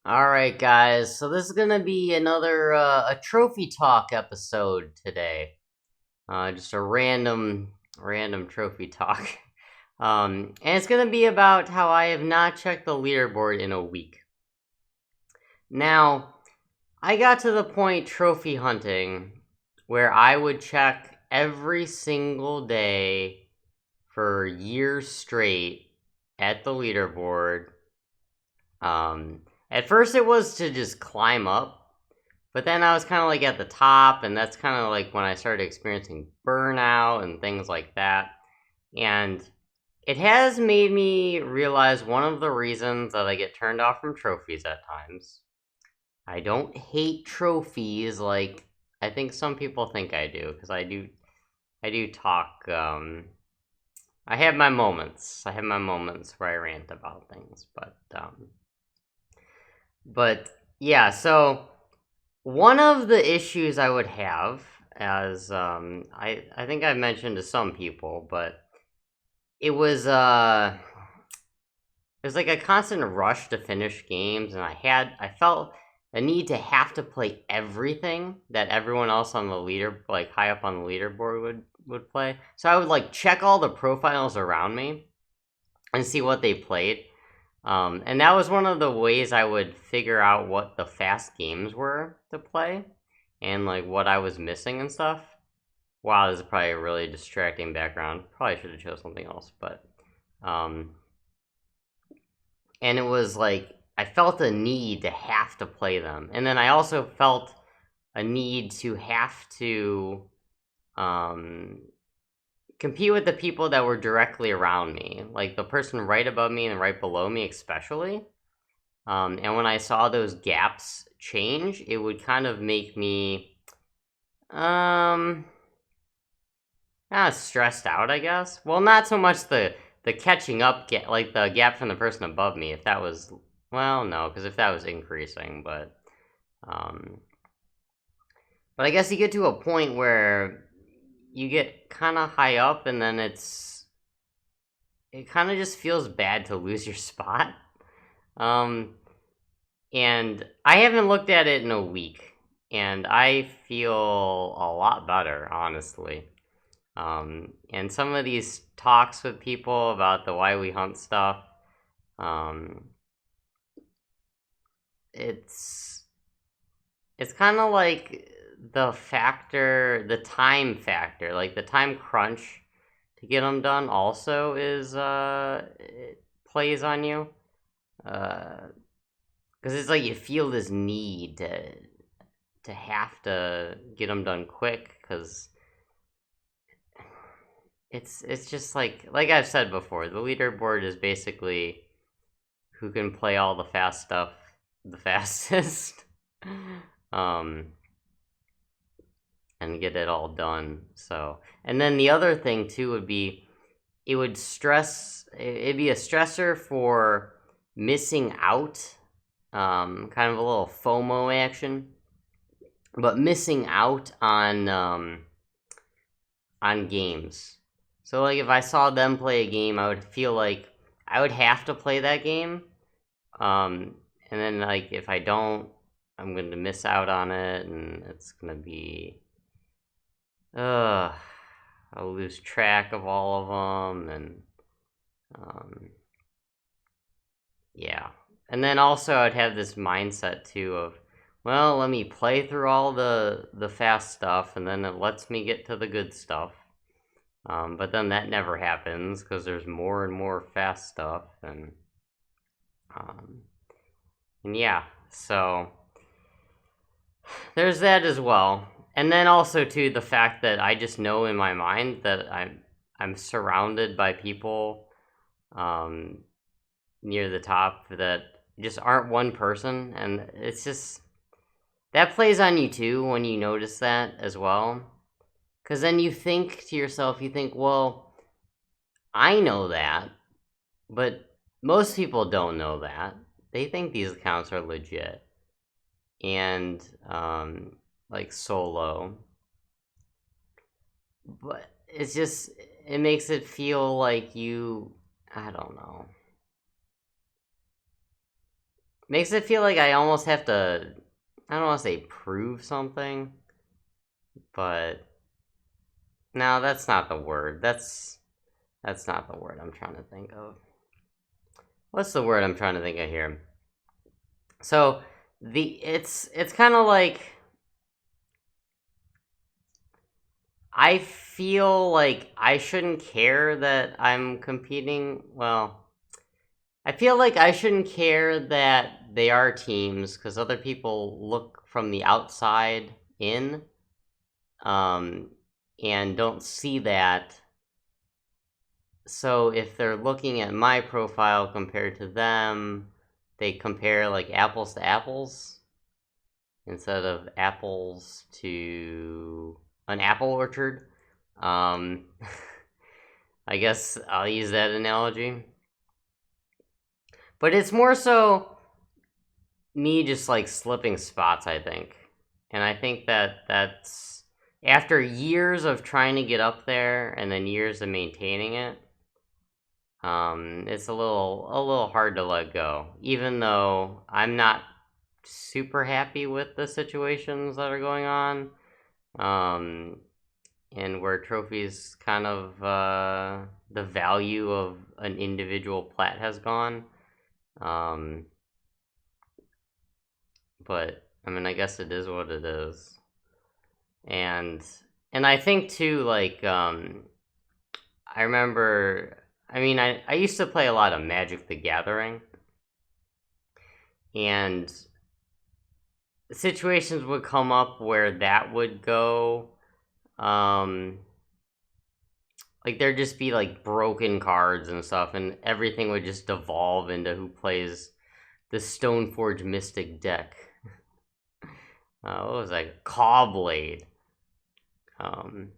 Alright, guys, so this is gonna be another a trophy talk episode today. Just a random trophy talk. And it's gonna be about how I have not checked the leaderboard in a week. Now, I got to the point trophy hunting where I would check every single day for years straight at the leaderboard. At first it was to just climb up, but then I was kind of like at the top, and that's kind of like when I started experiencing burnout and things like that. And it has made me realize one of the reasons that I get turned off from trophies at times. I don't hate trophies like I think some people think I do, because I do talk. I have my moments. I have my moments where I rant about things, but yeah. So one of the issues I would have, as I think I've mentioned to some people, but it was it was like a constant rush to finish games, and I felt a need to have to play everything that everyone else on the leader, like high up on the leaderboard, would play. So I would like check all the profiles around me and see what they played. And that was one of the ways I would figure out what the fast games were to play and like what I was missing and stuff. Wow, this is probably a really distracting background. Probably should have chose something else, but um, and it was like I felt a need to have to play them, and then I also felt a need to have to um compete with the people that were directly around me, like the person right above me and right below me, especially. And when I saw those gaps change, it would kind of make me um kind of stressed out, I guess. Well, not so much the catching up like the gap from the person above me. If that was well, no, because if that was increasing, um, but I guess you get to a point where you get kind of high up, and then it kind of just feels bad to lose your spot. Um, and I haven't looked at it in a week, and I feel a lot better, honestly. And some of these talks with people about the why we hunt stuff, um, it's it's kind of like the time factor, like the time crunch to get them done. Also, it plays on you, because it's like you feel this need to have to get them done quick, because it's just like I've said before, the leaderboard is basically who can play all the fast stuff the fastest, um, and get it all done. So, and then the other thing too would be it'd be a stressor for missing out, kind of a little FOMO action, but missing out on games. So like if I saw them play a game, I would feel like I would have to play that game. And then like if I don't, I'm going to miss out on it, and it's going to be uh I'll lose track of all of them, and um yeah. And then also I'd have this mindset too of, well, let me play through all the fast stuff, and then it lets me get to the good stuff. But then that never happens because there's more and more fast stuff, um, and yeah, so there's that as well. And then also too the fact that I just know in my mind that I'm surrounded by people um, near the top that just aren't one person, and it's just that plays on you too when you notice that as well. Because then you think to yourself, you think, well, I know that, but most people don't know that. They think these accounts are legit and like solo, but it makes it feel like I don't know. makes it feel like I almost have to, I don't want to say prove something, but no, that's not the word. That's not the word I'm trying to think of. What's the word I'm trying to think of here? So it's kind of like I feel like I shouldn't care that I'm competing. Well, I feel like I shouldn't care that they are teams because other people look from the outside in, um, and don't see that. So if they're looking at my profile compared to them, they compare like apples to apples instead of apples to an apple orchard. Um, I guess I'll use that analogy. But it's more so me just like slipping spots, I think. And I think that that's after years of trying to get up there and then years of maintaining it, it's a little hard to let go. Even though I'm not super happy with the situations that are going on, um, and where trophies kind of the value of an individual plat has gone. Um, but I mean, I guess it is what it is, and I think too, like I remember. I mean, I used to play a lot of Magic the Gathering, and situations would come up where that would go. Um, like there'd just be like broken cards and stuff, and everything would just devolve into who plays the Stoneforge Mystic deck. What was that? Cawblade, um,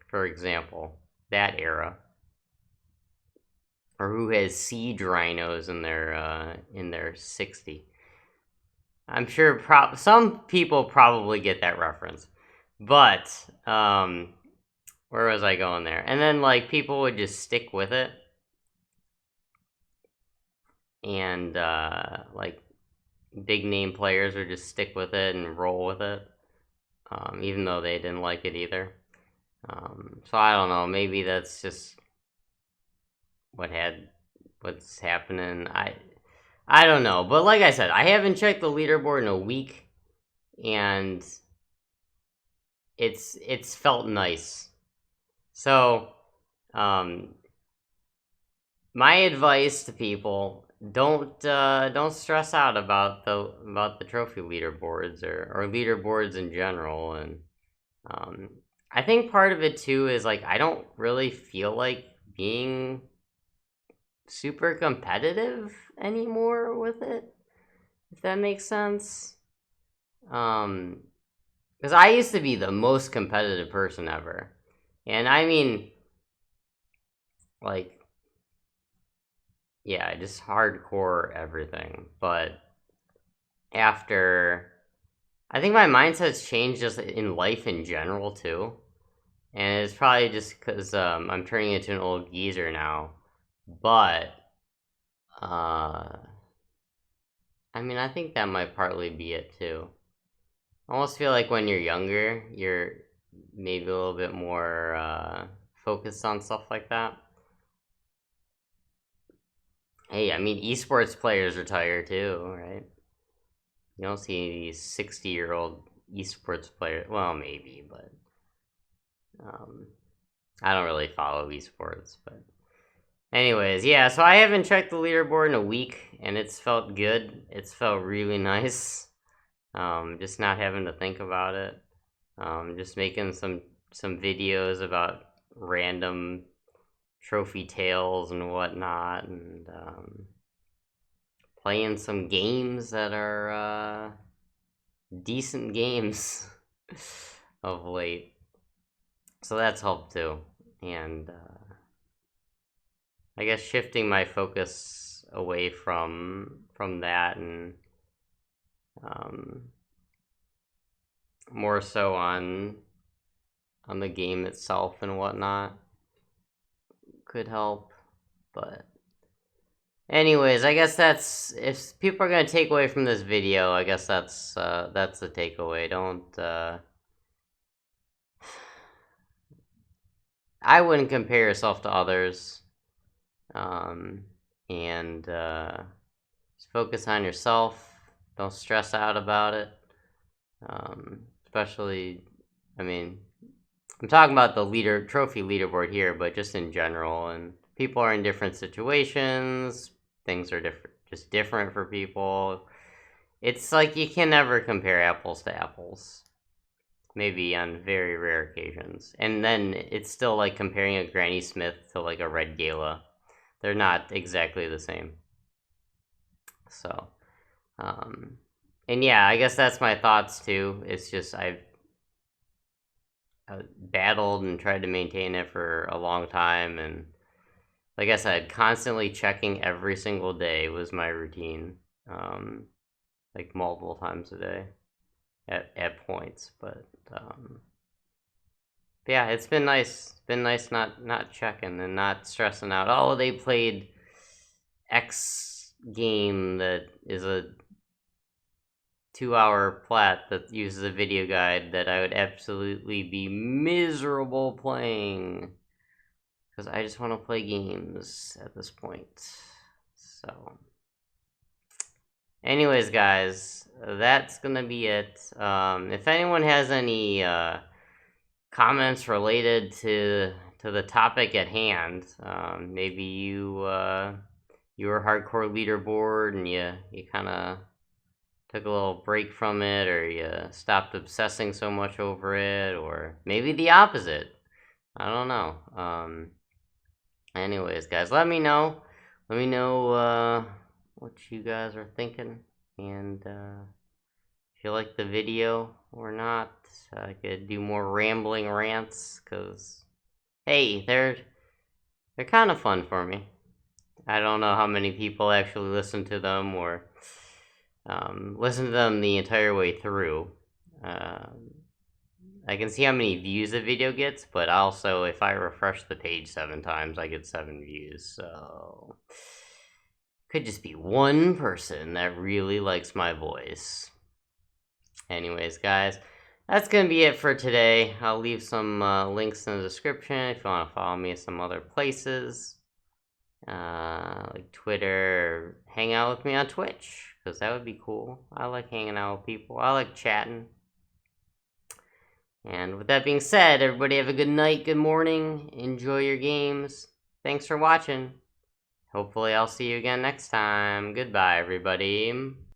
for example, that era, or who has Siege Rhinos in their 60. I'm sure some people probably get that reference, but where was I going there? And then like people would just stick with it, and like big name players would just stick with it and roll with it, even though they didn't like it either. So I don't know. Maybe that's just what's happening. I don't know. But like I said, I haven't checked the leaderboard in a week, and it's felt nice. So, my advice to people: don't stress out about the trophy leaderboards or leaderboards in general. And um, I think part of it too is like I don't really feel like being super competitive anymore with it, if that makes sense. Because I used to be the most competitive person ever, and I mean, like, yeah, just hardcore everything. But after, I think my mindset's changed just in life in general too, and it's probably just because I'm turning into an old geezer now. But I mean, I think that might partly be it too. I almost feel like when you're younger, you're maybe a little bit more focused on stuff like that. Hey, I mean, esports players retire too, right? You don't see these 60-year-old esports players. Well, maybe, but um, I don't really follow esports. But, anyways, yeah, so I haven't checked the leaderboard in a week, and it's felt good. It's felt really nice. Just not having to think about it. Just making some videos about random trophy tales and whatnot, and playing some games that are decent games of late. So that's helped too, and I guess shifting my focus away from that and um, more so on the game itself and whatnot could help, but Anyways, I guess that's, if people are gonna take away from this video, I guess that's the takeaway. Don't I wouldn't compare yourself to others. And just focus on yourself. Don't stress out about it. Especially, I mean, I'm talking about the trophy leaderboard here, but just in general. And people are in different situations. Things are just different for people. It's like you can never compare apples to apples. Maybe on very rare occasions. And then it's still like comparing a Granny Smith to like a Red Gala. They're not exactly the same. So, and yeah, I guess that's my thoughts too. It's just I've battled and tried to maintain it for a long time, and like I said, constantly checking every single day was my routine, like multiple times a day at points. But yeah, it's been nice. It's been nice not checking and not stressing out. Oh, they played X game that is a 2-hour plat that uses a video guide that I would absolutely be miserable playing, because I just want to play games at this point. So, anyways, guys, that's gonna be it. If anyone has any comments related to the topic at hand, maybe you were hardcore leaderboard and you kind of took a little break from it, or you stopped obsessing so much over it, or maybe the opposite. I don't know. Anyways, guys, let me know. Let me know what you guys are thinking, and if you like the video or not. I could do more rambling rants, because hey, they're kind of fun for me. I don't know how many people actually listen to them, or listen to them the entire way through. I can see how many views a video gets, but also if I refresh the page 7 times, I get 7 views. So could just be one person that really likes my voice. Anyways, guys, that's gonna be it for today. I'll leave some links in the description if you want to follow me at some other places, like Twitter, or hang out with me on Twitch, because that would be cool. I like hanging out with people. I like chatting. And with that being said, everybody have a good night, good morning, enjoy your games. Thanks for watching. Hopefully I'll see you again next time. Goodbye, everybody.